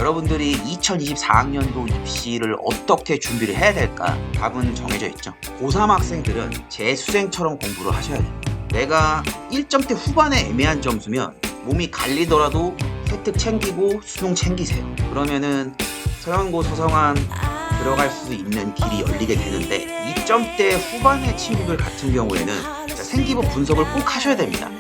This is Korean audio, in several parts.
여러분들이 2024학년도 입시를 어떻게 준비를 해야 될까? 답은 정해져 있죠. 고3 학생들은 재수생처럼 공부를 하셔야 돼요. 내가 1점대 후반에 애매한 점수면 몸이 갈리더라도 세특 챙기고 수능 챙기세요. 그러면은 서영고, 서성한 들어갈 수 있는 길이 열리게 되는데 2점대 후반의 친구들 같은 경우에는 생기부 분석을 꼭 하셔야 됩니다.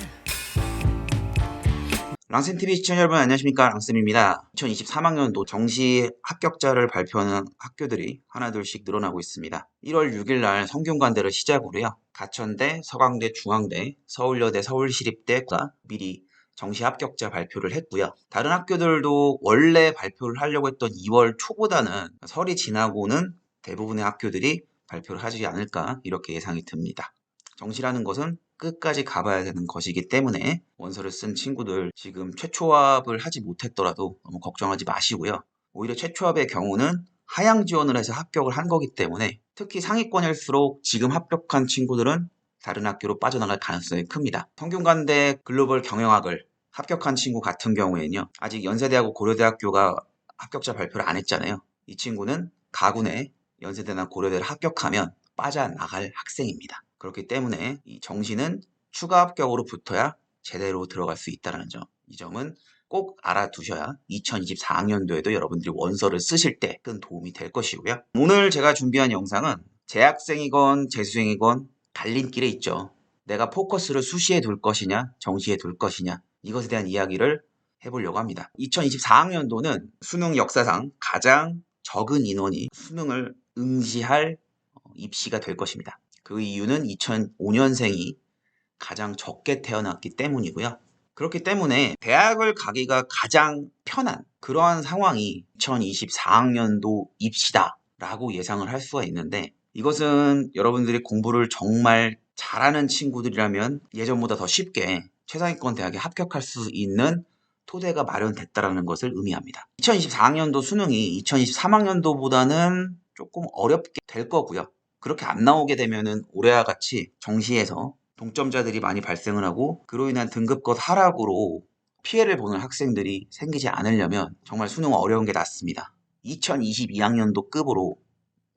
랑쌤TV 시청자 여러분 안녕하십니까, 랑쌤입니다. 2023학년도 정시 합격자를 발표하는 학교들이 하나둘씩 늘어나고 있습니다. 1월 6일 날 성균관대를 시작으로요, 가천대, 서강대, 중앙대, 서울여대, 서울시립대가 미리 정시 합격자 발표를 했고요. 다른 학교들도 원래 발표를 하려고 했던 2월 초보다는 설이 지나고는 대부분의 학교들이 발표를 하지 않을까, 이렇게 예상이 듭니다. 정시라는 것은 끝까지 가봐야 되는 것이기 때문에 원서를 쓴 친구들 지금 최초합을 하지 못했더라도 너무 걱정하지 마시고요. 오히려 최초합의 경우는 하향 지원을 해서 합격을 한 거기 때문에 특히 상위권일수록 지금 합격한 친구들은 다른 학교로 빠져나갈 가능성이 큽니다. 성균관대 글로벌 경영학을 합격한 친구 같은 경우에는요, 아직 연세대하고 고려대학교가 합격자 발표를 안 했잖아요. 이 친구는 가군에 연세대나 고려대를 합격하면 빠져나갈 학생입니다. 그렇기 때문에 이 정시는 추가 합격으로 붙어야 제대로 들어갈 수 있다는 점, 이 점은 꼭 알아두셔야 2024학년도에도 여러분들이 원서를 쓰실 때 큰 도움이 될 것이고요. 오늘 제가 준비한 영상은 재학생이건 재수생이건 갈림길에 있죠. 내가 포커스를 수시에 둘 것이냐 정시에 둘 것이냐, 이것에 대한 이야기를 해보려고 합니다. 2024학년도는 수능 역사상 가장 적은 인원이 수능을 응시할 입시가 될 것입니다. 그 이유는 2005년생이 가장 적게 태어났기 때문이고요. 그렇기 때문에 대학을 가기가 가장 편한 그러한 상황이 2024학년도 입시다라고 예상을 할 수가 있는데, 이것은 여러분들이 공부를 정말 잘하는 친구들이라면 예전보다 더 쉽게 최상위권 대학에 합격할 수 있는 토대가 마련됐다는 것을 의미합니다. 2024학년도 수능이 2023학년도보다는 조금 어렵게 될 거고요. 그렇게 안 나오게 되면은 올해와 같이 정시에서 동점자들이 많이 발생을 하고 그로 인한 등급컷 하락으로 피해를 보는 학생들이 생기지 않으려면 정말 수능 어려운 게 낫습니다. 2022학년도 급으로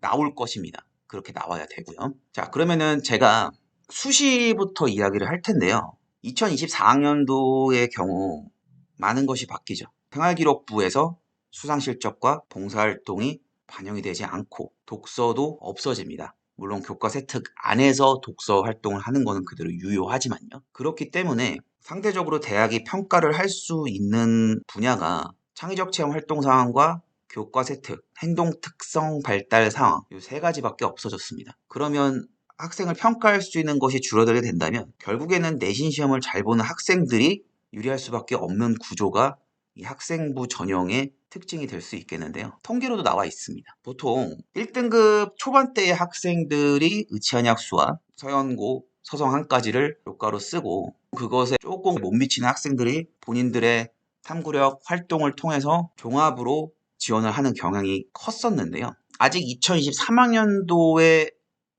나올 것입니다. 그렇게 나와야 되고요. 자, 그러면은 제가 수시부터 이야기를 할 텐데요. 2024학년도의 경우 많은 것이 바뀌죠. 생활기록부에서 수상실적과 봉사활동이 반영이 되지 않고 독서도 없어집니다. 물론 교과 세특 안에서 독서 활동을 하는 것은 그대로 유효하지만요. 그렇기 때문에 상대적으로 대학이 평가를 할 수 있는 분야가 창의적 체험 활동 상황과 교과 세특, 행동 특성 발달 상황, 이 세 가지밖에 없어졌습니다. 그러면 학생을 평가할 수 있는 것이 줄어들게 된다면 결국에는 내신 시험을 잘 보는 학생들이 유리할 수밖에 없는 구조가 이 학생부 전형의 특징이 될 수 있겠는데요. 통계로도 나와 있습니다. 보통 1등급 초반대의 학생들이 의치한약수와 서연고, 서성한까지를 교과로 쓰고 그것에 조금 못 미치는 학생들이 본인들의 탐구력 활동을 통해서 종합으로 지원을 하는 경향이 컸었는데요. 아직 2023학년도에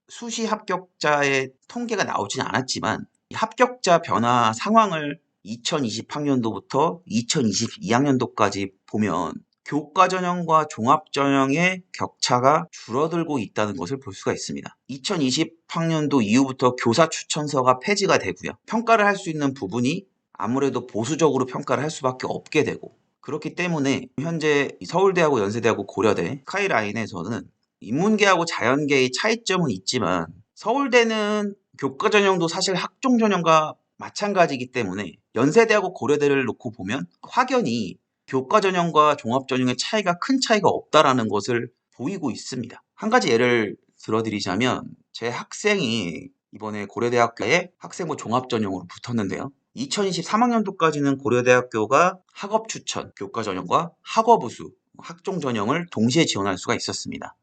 수시 합격자의 통계가 나오진 않았지만 이 합격자 변화 상황을 2020학년도부터 2022학년도까지 보면 교과 전형과 종합 전형의 격차가 줄어들고 있다는 것을 볼 수가 있습니다. 2020학년도 이후부터 교사 추천서가 폐지가 되고요. 평가를 할 수 있는 부분이 아무래도 보수적으로 평가를 할 수밖에 없게 되고, 그렇기 때문에 현재 서울대하고 연세대하고 고려대 스카이라인에서는 인문계하고 자연계의 차이점은 있지만 서울대는 교과 전형도 사실 학종 전형과 마찬가지이기 때문에 연세대하고 고려대를 놓고 보면 확연히 교과 전형과 종합 전형의 차이가 큰 차이가 없다라는 것을 보이고 있습니다. 한 가지 예를 들어드리자면 제 학생이 이번에 고려대학교에 학생부 종합 전형으로 붙었는데요. 2023학년도까지는 고려대학교가 학업 추천, 교과 전형과 학업 우수, 학종 전형을 동시에 지원할 수가 있었습니다.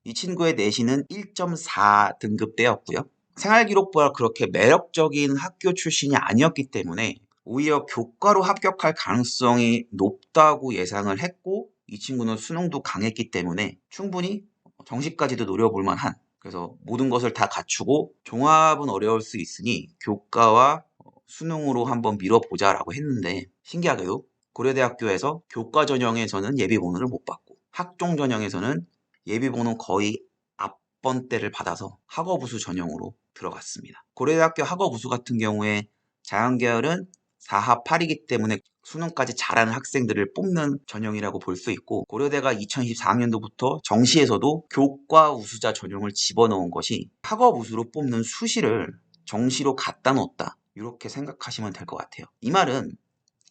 이 친구의 내신은 1.4등급대였고요. 생활기록부가 그렇게 매력적인 학교 출신이 아니었기 때문에 오히려 교과로 합격할 가능성이 높다고 예상을 했고, 이 친구는 수능도 강했기 때문에 충분히 정시까지도 노려볼 만한, 그래서 모든 것을 다 갖추고 종합은 어려울 수 있으니 교과와 수능으로 한번 밀어보자라고 했는데 신기하게도 고려대학교에서 교과 전형에서는 예비번호를 못 받고 학종 전형에서는 예비번호 거의 앞번대를 받아서 학업우수 전형으로 들어갔습니다. 고려대학교 학업우수 같은 경우에 자연계열은 4합 8이기 때문에 수능까지 잘하는 학생들을 뽑는 전형이라고 볼 수 있고, 고려대가 2024학년도부터 정시에서도 교과 우수자 전형을 집어넣은 것이 학업우수로 뽑는 수시를 정시로 갖다 놓았다, 이렇게 생각하시면 될 것 같아요. 이 말은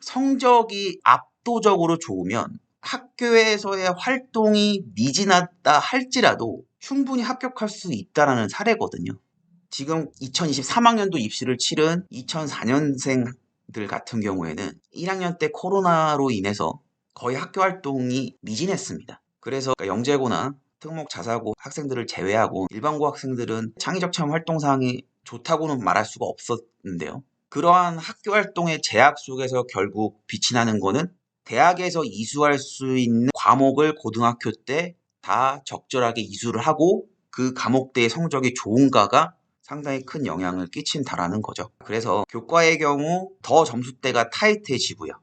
성적이 압도적으로 좋으면 학교에서의 활동이 미진하다 할지라도 충분히 합격할 수 있다는 사례거든요. 지금 2023학년도 입시를 치른 2004년생들 같은 경우에는 1학년 때 코로나로 인해서 거의 학교 활동이 미진했습니다. 그래서 영재고나 특목 자사고 학생들을 제외하고 일반고 학생들은 창의적 체험 활동 사항이 좋다고는 말할 수가 없었는데요. 그러한 학교 활동의 제약 속에서 결국 빛이 나는 거는 대학에서 이수할 수 있는 과목을 고등학교 때 다 적절하게 이수를 하고 그 과목대의 성적이 좋은가가 상당히 큰 영향을 끼친다라는 거죠. 그래서 교과의 경우 더 점수대가 타이트해지고요.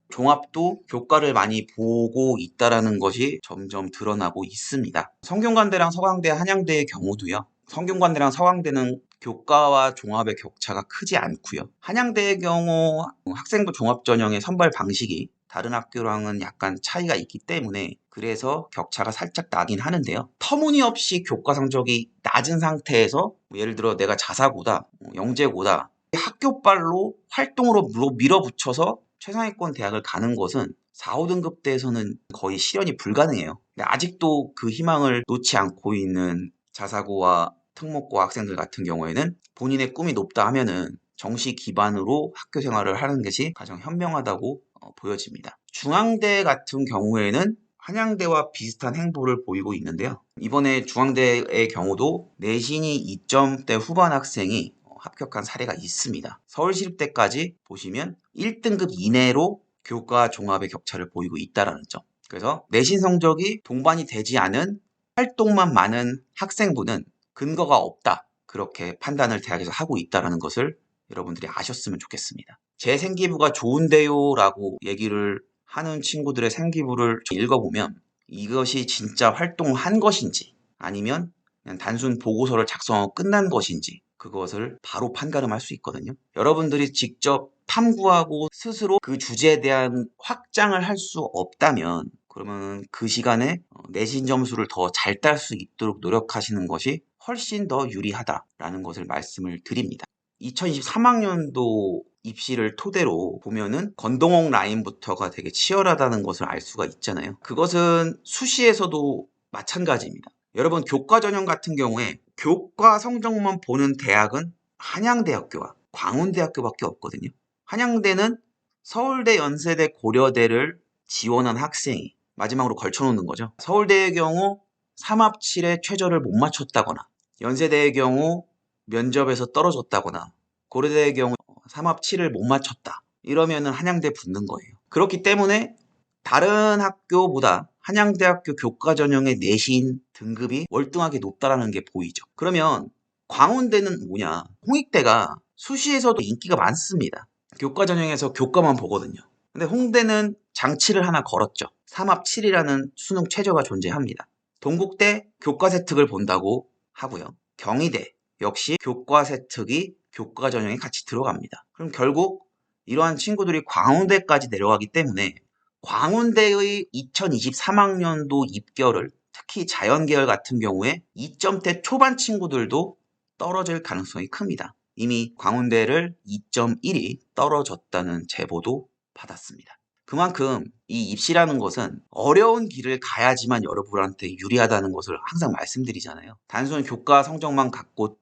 종합도 교과를 많이 보고 있다라는 것이 점점 드러나고 있습니다. 성균관대랑 서강대, 한양대의 경우도요. 성균관대랑 서강대는 교과와 종합의 격차가 크지 않고요. 한양대의 경우 학생부 종합전형의 선발 방식이 다른 학교랑은 약간 차이가 있기 때문에 그래서 격차가 살짝 나긴 하는데요. 터무니없이 교과 성적이 낮은 상태에서 예를 들어 내가 자사고다, 영재고다, 학교발로 활동으로 밀어붙여서 최상위권 대학을 가는 것은 4, 5등급 대에서는 거의 실현이 불가능해요. 근데 아직도 그 희망을 놓지 않고 있는 자사고와 특목고 학생들 같은 경우에는 본인의 꿈이 높다 하면은 정시 기반으로 학교 생활을 하는 것이 가장 현명하다고 보여집니다. 중앙대 같은 경우에는 한양대와 비슷한 행보를 보이고 있는데요. 이번에 중앙대의 경우도 내신이 2점대 후반 학생이 합격한 사례가 있습니다. 서울시립대까지 보시면 1등급 이내로 교과 종합의 격차를 보이고 있다는 점. 그래서 내신 성적이 동반이 되지 않은 활동만 많은 학생부는 근거가 없다, 그렇게 판단을 대학에서 하고 있다는 것을 여러분들이 아셨으면 좋겠습니다. 제 생기부가 좋은데요 라고 얘기를 하는 친구들의 생기부를 읽어보면 이것이 진짜 활동을 한 것인지 아니면 그냥 단순 보고서를 작성하고 끝난 것인지 그것을 바로 판가름할 수 있거든요. 여러분들이 직접 탐구하고 스스로 그 주제에 대한 확장을 할 수 없다면 그러면 그 시간에 내신 점수를 더 잘 딸 수 있도록 노력하시는 것이 훨씬 더 유리하다라는 것을 말씀을 드립니다. 2023학년도 입시를 토대로 보면은 건동옥 라인부터가 되게 치열하다는 것을 알 수가 있잖아요. 그것은 수시에서도 마찬가지입니다. 여러분, 교과 전형 같은 경우에 교과 성적만 보는 대학은 한양대학교와 광운대학교밖에 없거든요. 한양대는 서울대, 연세대, 고려대를 지원한 학생이 마지막으로 걸쳐놓는 거죠. 서울대의 경우 3합 7에 최저를 못 맞췄다거나, 연세대의 경우 면접에서 떨어졌다거나, 고려대의 경우 3합 7을 못 맞췄다, 이러면은 한양대 붙는 거예요. 그렇기 때문에 다른 학교보다 한양대학교 교과 전형의 내신 등급이 월등하게 높다라는 게 보이죠. 그러면 광운대는 뭐냐? 홍익대가 수시에서도 인기가 많습니다. 교과 전형에서 교과만 보거든요. 근데 홍대는 장치를 하나 걸었죠. 3합 7이라는 수능 최저가 존재합니다. 동국대 교과 세특을 본다고 하고요. 경희대 역시 교과 세특이 교과 전형에 같이 들어갑니다. 그럼 결국 이러한 친구들이 광운대까지 내려가기 때문에 광운대의 2023학년도 입결을 특히 자연계열 같은 경우에 2점대 초반 친구들도 떨어질 가능성이 큽니다. 이미 광운대를 2.1이 떨어졌다는 제보도 받았습니다. 그만큼 이 입시라는 것은 어려운 길을 가야지만 여러분한테 유리하다는 것을 항상 말씀드리잖아요. 단순 교과 성적만 갖고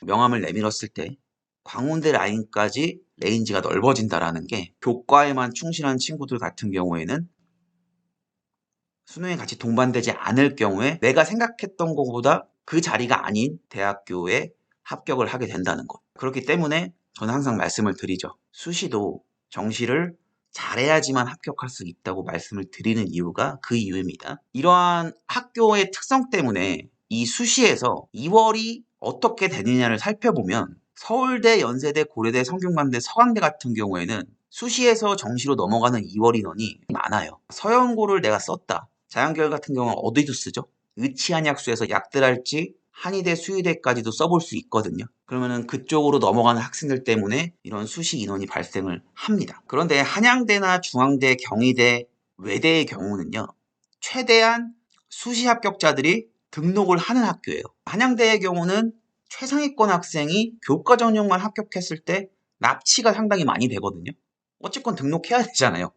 명함을 내밀었을 때 광운대 라인까지 레인지가 넓어진다라는 게 교과에만 충실한 친구들 같은 경우에는 수능에 같이 동반되지 않을 경우에 내가 생각했던 것보다 그 자리가 아닌 대학교에 합격을 하게 된다는 것. 그렇기 때문에 저는 항상 말씀을 드리죠. 수시도 정시를 잘해야지만 합격할 수 있다고 말씀을 드리는 이유가 그 이유입니다. 이러한 학교의 특성 때문에 이 수시에서 2월이 어떻게 되느냐를 살펴보면 서울대, 연세대, 고려대, 성균관대, 서강대 같은 경우에는 수시에서 정시로 넘어가는 2월 인원이 많아요. 서연고를 내가 썼다. 자연계열 같은 경우는 어디도 쓰죠? 의치한약수에서 약들할지 한의대, 수의대까지도 써볼 수 있거든요. 그러면은 그쪽으로 넘어가는 학생들 때문에 이런 수시 인원이 발생을 합니다. 그런데 한양대나 중앙대, 경희대, 외대의 경우는요. 최대한 수시 합격자들이 등록을 하는 학교예요. 한양대의 경우는 최상위권 학생이 교과 전형만 합격했을 때 납치가 상당히 많이 되거든요. 어쨌건 등록해야 되잖아요.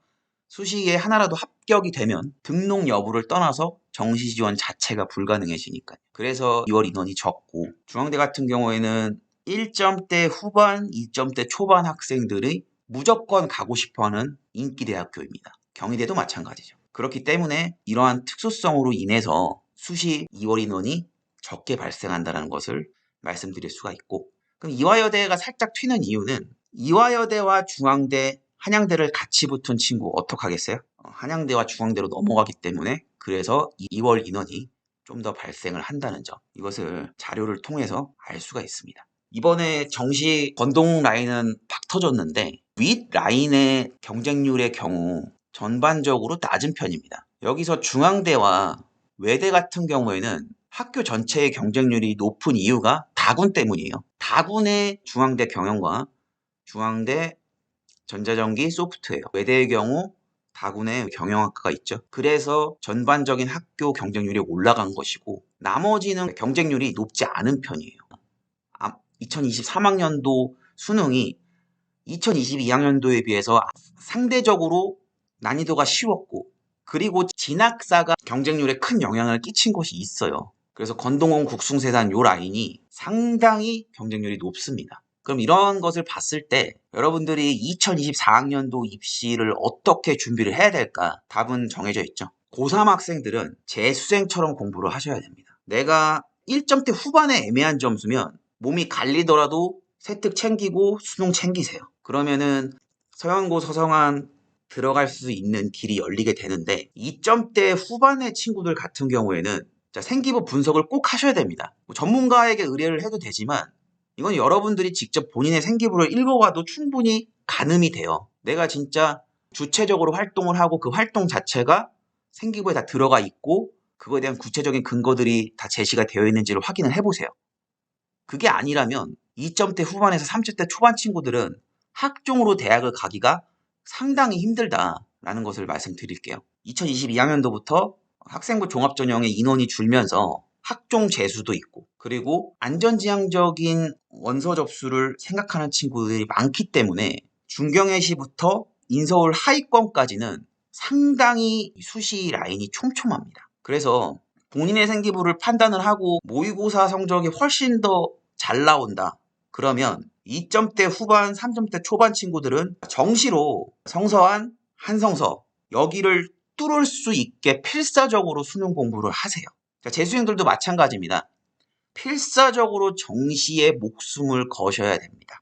수시에 하나라도 합격이 되면 등록 여부를 떠나서 정시 지원 자체가 불가능해지니까요. 그래서 2월 인원이 적고, 중앙대 같은 경우에는 1점대 후반, 2점대 초반 학생들이 무조건 가고 싶어하는 인기 대학교입니다. 경희대도 마찬가지죠. 그렇기 때문에 이러한 특수성으로 인해서 수시 2월 인원이 적게 발생한다는 것을 말씀드릴 수가 있고, 그럼 이화여대가 살짝 튀는 이유는 이화여대와 중앙대, 한양대를 같이 붙은 친구 어떡하겠어요? 한양대와 중앙대로 넘어가기 때문에, 그래서 2월 인원이 좀 더 발생을 한다는 점, 이것을 자료를 통해서 알 수가 있습니다. 이번에 정시 건동 라인은 팍 터졌는데 윗 라인의 경쟁률의 경우 전반적으로 낮은 편입니다. 여기서 중앙대와 외대 같은 경우에는 학교 전체의 경쟁률이 높은 이유가 다군 때문이에요. 다군의 중앙대 경영과 중앙대 전자전기 소프트웨어, 외대의 경우 다군의 경영학과가 있죠. 그래서 전반적인 학교 경쟁률이 올라간 것이고, 나머지는 경쟁률이 높지 않은 편이에요. 2023학년도 수능이 2022학년도에 비해서 상대적으로 난이도가 쉬웠고, 그리고 진학사가 경쟁률에 큰 영향을 끼친 것이 있어요. 그래서 건동원, 국숭세산 요 라인이 상당히 경쟁률이 높습니다. 그럼 이런 것을 봤을 때 여러분들이 2024학년도 입시를 어떻게 준비를 해야 될까? 답은 정해져 있죠. 고3 학생들은 재수생처럼 공부를 하셔야 됩니다. 내가 1점대 후반에 애매한 점수면 몸이 갈리더라도 세특 챙기고 수능 챙기세요. 그러면은 서연고, 서성한 들어갈 수 있는 길이 열리게 되는데, 2점대 후반의 친구들 같은 경우에는 생기부 분석을 꼭 하셔야 됩니다. 전문가에게 의뢰를 해도 되지만 이건 여러분들이 직접 본인의 생기부를 읽어봐도 충분히 가늠이 돼요. 내가 진짜 주체적으로 활동을 하고 그 활동 자체가 생기부에 다 들어가 있고 그거에 대한 구체적인 근거들이 다 제시가 되어 있는지를 확인을 해보세요. 그게 아니라면 2점대 후반에서 3점대 초반 친구들은 학종으로 대학을 가기가 상당히 힘들다라는 것을 말씀드릴게요. 2022학년도부터 학생부 종합전형의 인원이 줄면서 학종 재수도 있고, 그리고 안전지향적인 원서 접수를 생각하는 친구들이 많기 때문에 중경외시부터 인서울 하위권까지는 상당히 수시 라인이 촘촘합니다. 그래서 본인의 생기부를 판단을 하고 모의고사 성적이 훨씬 더 잘 나온다. 그러면 2점대 후반, 3점대 초반 친구들은 정시로 성서한, 한성서 여기를 뚫을 수 있게 필사적으로 수능 공부를 하세요. 재수생들도 마찬가지입니다. 필사적으로 정시에 목숨을 거셔야 됩니다.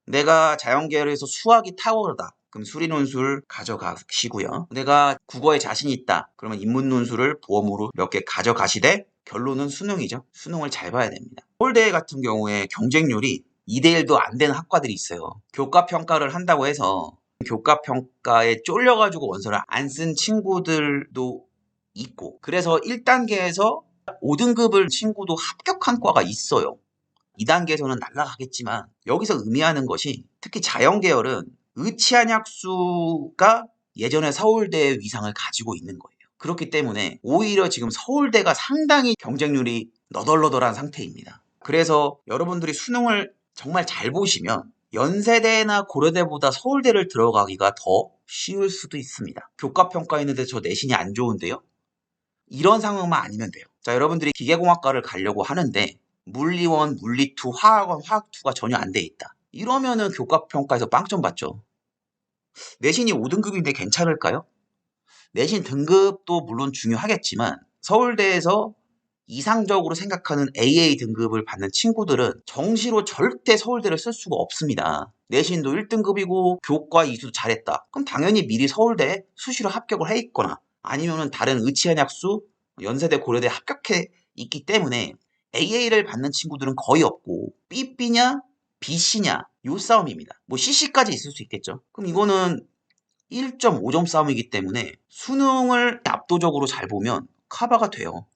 내가 자연계열에서 수학이 탁월하다. 그럼 수리논술 가져가시고요. 내가 국어에 자신 있다. 그러면 인문논술을 보험으로 몇 개 가져가시되 결론은 수능이죠. 수능을 잘 봐야 됩니다. 서울대 같은 경우에 경쟁률이 2대1도 안 되는 학과들이 있어요. 교과평가를 한다고 해서 교과평가에 쫄려가지고 원서를 안 쓴 친구들도 있고, 그래서 1단계에서 5등급을 친구도 합격한 과가 있어요. 2단계에서는 날아가겠지만 여기서 의미하는 것이 특히 자연계열은 의치한약수가 예전에 서울대의 위상을 가지고 있는 거예요. 그렇기 때문에 오히려 지금 서울대가 상당히 경쟁률이 너덜너덜한 상태입니다. 그래서 여러분들이 수능을 정말 잘 보시면 연세대나 고려대보다 서울대를 들어가기가 더 쉬울 수도 있습니다. 교과평가 있는데 저 내신이 안 좋은데요? 이런 상황만 아니면 돼요. 자, 여러분들이 기계공학과를 가려고 하는데 물리1, 물리2, 화학1, 화학2가 전혀 안 돼 있다. 이러면은 교과평가에서 빵점 받죠. 내신이 5등급인데 괜찮을까요? 내신 등급도 물론 중요하겠지만 서울대에서 이상적으로 생각하는 AA 등급을 받는 친구들은 정시로 절대 서울대를 쓸 수가 없습니다. 내신도 1등급이고 교과 이수도 잘했다. 그럼 당연히 미리 서울대에 수시로 합격을 해 있거나 아니면은 다른 의치한약수, 연세대, 고려대 합격해 있기 때문에 AA를 받는 친구들은 거의 없고, B냐, BC냐 요 싸움입니다. 뭐 CC까지 있을 수 있겠죠. 그럼 이거는 1.5점 싸움이기 때문에 수능을 압도적으로 잘 보면 커버가 돼요.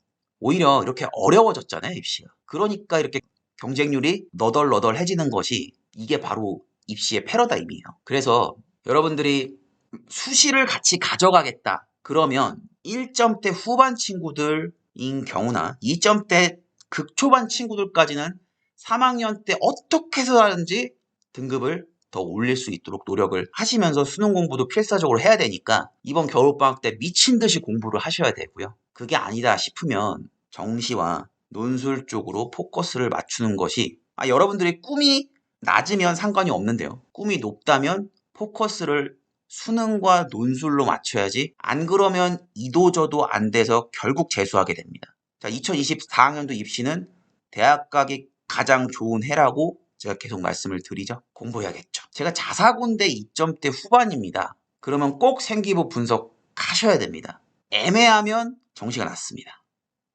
오히려 이렇게 어려워졌잖아요, 입시가. 그러니까 이렇게 경쟁률이 너덜너덜해지는 것이 이게 바로 입시의 패러다임이에요. 그래서 여러분들이 수시를 같이 가져가겠다. 그러면 1점대 후반 친구들인 경우나 2점대 극초반 친구들까지는 3학년 때 어떻게 해서든지 등급을 더 올릴 수 있도록 노력을 하시면서 수능 공부도 필사적으로 해야 되니까 이번 겨울방학 때 미친 듯이 공부를 하셔야 되고요. 그게 아니다 싶으면 정시와 논술 쪽으로 포커스를 맞추는 것이 여러분들이 꿈이 낮으면 상관이 없는데요. 꿈이 높다면 포커스를 수능과 논술로 맞춰야지 안 그러면 이도저도 안 돼서 결국 재수하게 됩니다. 자, 2024학년도 입시는 대학 가기 가장 좋은 해라고 제가 계속 말씀을 드리죠. 공부해야겠죠. 제가 자사고인데 2점대 후반입니다. 그러면 꼭 생기부 분석하셔야 됩니다. 애매하면 정시가 낫습니다.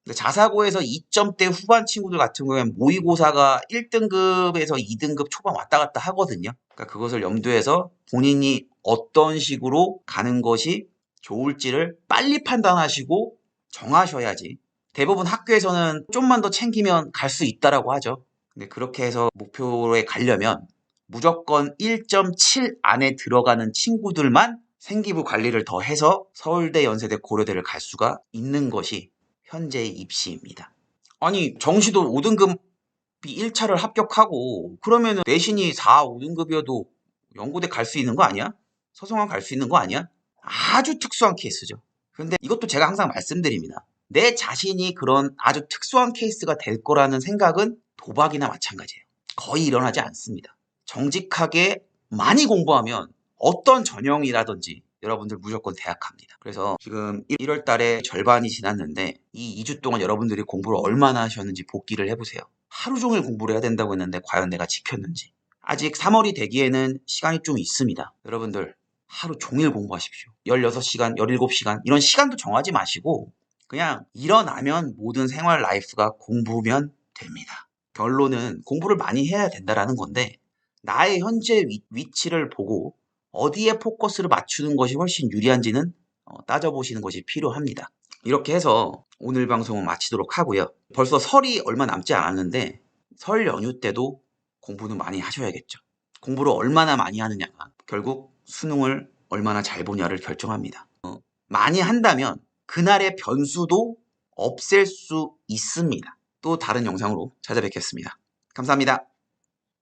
근데 자사고에서 2점대 후반 친구들 같은 경우에는 모의고사가 1등급에서 2등급 초반 왔다 갔다 하거든요. 그러니까 그것을 염두해서 본인이 어떤 식으로 가는 것이 좋을지를 빨리 판단하시고 정하셔야지. 대부분 학교에서는 좀만 더 챙기면 갈 수 있다라고 하죠. 근데 그렇게 해서 목표에 가려면 무조건 1.7 안에 들어가는 친구들만 생기부 관리를 더 해서 서울대, 연세대, 고려대를 갈 수가 있는 것이 현재의 입시입니다. 아니 정시도 5등급이 1차를 합격하고 그러면 내신이 4, 5등급이어도 연고대 갈 수 있는 거 아니야? 서성한 갈 수 있는 거 아니야? 아주 특수한 케이스죠. 근데 이것도 제가 항상 말씀드립니다. 내 자신이 그런 아주 특수한 케이스가 될 거라는 생각은 도박이나 마찬가지예요. 거의 일어나지 않습니다. 정직하게 많이 공부하면 어떤 전형이라든지 여러분들 무조건 대학 갑니다. 그래서 지금 1월 달에 절반이 지났는데 이 2주 동안 여러분들이 공부를 얼마나 하셨는지 복기를 해보세요. 하루 종일 공부를 해야 된다고 했는데 과연 내가 지켰는지. 아직 3월이 되기에는 시간이 좀 있습니다. 여러분들 하루 종일 공부하십시오. 16시간, 17시간 이런 시간도 정하지 마시고 그냥 일어나면 모든 생활 라이프가 공부면 됩니다. 결론은 공부를 많이 해야 된다라는 건데 나의 현재 위치를 보고 어디에 포커스를 맞추는 것이 훨씬 유리한지는 따져보시는 것이 필요합니다. 이렇게 해서 오늘 방송은 마치도록 하고요. 벌써 설이 얼마 남지 않았는데 설 연휴 때도 공부는 많이 하셔야겠죠. 공부를 얼마나 많이 하느냐가 결국 수능을 얼마나 잘 보냐를 결정합니다. 많이 한다면 그날의 변수도 없앨 수 있습니다. 또 다른 영상으로 찾아뵙겠습니다. 감사합니다.